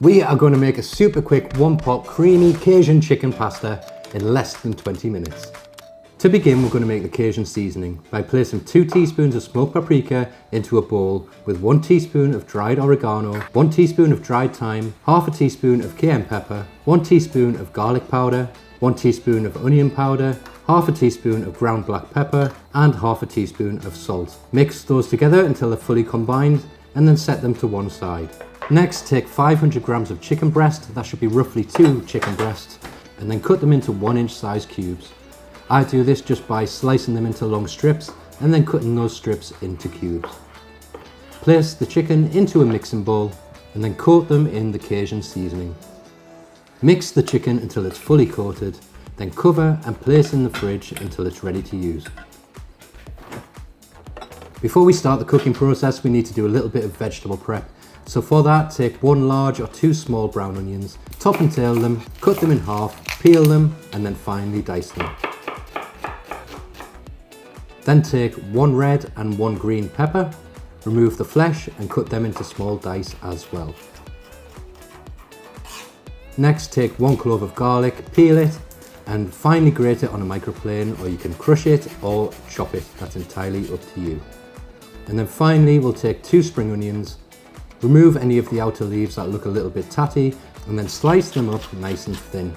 We are going to make a super quick one-pot creamy Cajun chicken pasta in less than 20 minutes. To begin, we're going to make the Cajun seasoning by placing 2 teaspoons of smoked paprika into a bowl with 1 teaspoon of dried oregano, 1 teaspoon of dried thyme, half a teaspoon of cayenne pepper, 1 teaspoon of garlic powder, 1 teaspoon of onion powder, half a teaspoon of ground black pepper, and half a teaspoon of salt. Mix those together until they're fully combined and then set them to one side. Next, take 500 grams of chicken breast, that should be roughly 2 chicken breasts, and then cut them into 1-inch size cubes. I do this just by slicing them into long strips and then cutting those strips into cubes. Place the chicken into a mixing bowl and then coat them in the Cajun seasoning. Mix the chicken until it's fully coated, then cover and place in the fridge until it's ready to use. Before we start the cooking process, we need to do a little bit of vegetable prep. So for that, take 1 large or 2 small brown onions, top and tail them, cut them in half, peel them, and then finely dice them. Then take 1 red and 1 green pepper, remove the flesh and cut them into small dice as well. Next, take 1 clove of garlic, peel it, and finely grate it on a microplane, or you can crush it or chop it, that's entirely up to you. And then finally, we'll take 2 spring onions, remove any of the outer leaves that look a little bit tatty, and then slice them up nice and thin.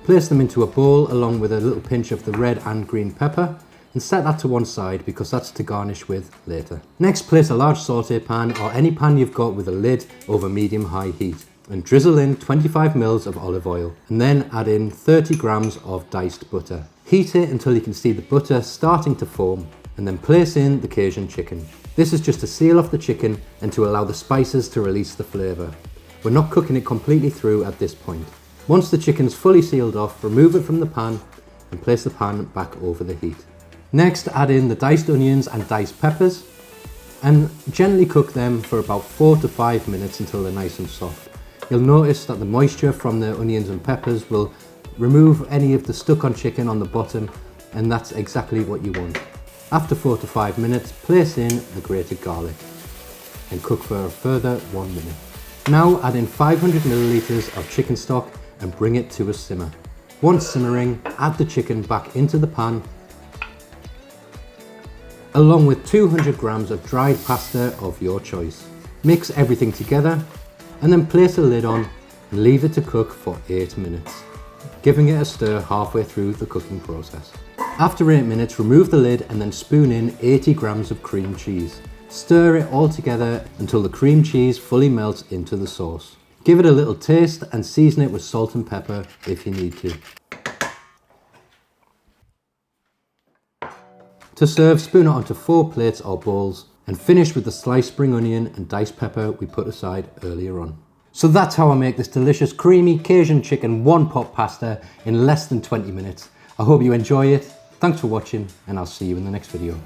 Place them into a bowl along with a little pinch of the red and green pepper, and set that to one side because that's to garnish with later. Next, place a large saute pan or any pan you've got with a lid over medium-high heat, and drizzle in 25 ml of olive oil, and then add in 30 grams of diced butter. Heat it until you can see the butter starting to foam, and then place in the Cajun chicken. This is just to seal off the chicken and to allow the spices to release the flavour. We're not cooking it completely through at this point. Once the chicken's fully sealed off, remove it from the pan and place the pan back over the heat. Next, add in the diced onions and diced peppers and gently cook them for about 4 to 5 minutes until they're nice and soft. You'll notice that the moisture from the onions and peppers will remove any of the stuck-on chicken on the bottom, and that's exactly what you want. After 4 to 5 minutes, place in the grated garlic and cook for a further 1 minute. Now add in 500 milliliters of chicken stock and bring it to a simmer. Once simmering, add the chicken back into the pan along with 200 grams of dried pasta of your choice. Mix everything together and then place a lid on and leave it to cook for 8 minutes, giving it a stir halfway through the cooking process. After 8 minutes, remove the lid and then spoon in 80 grams of cream cheese. Stir it all together until the cream cheese fully melts into the sauce. Give it a little taste and season it with salt and pepper if you need to. To serve, spoon it onto 4 plates or bowls and finish with the sliced spring onion and diced pepper we put aside earlier on. So that's how I make this delicious creamy Cajun chicken one-pot pasta in less than 20 minutes. I hope you enjoy it. Thanks for watching, and I'll see you in the next video.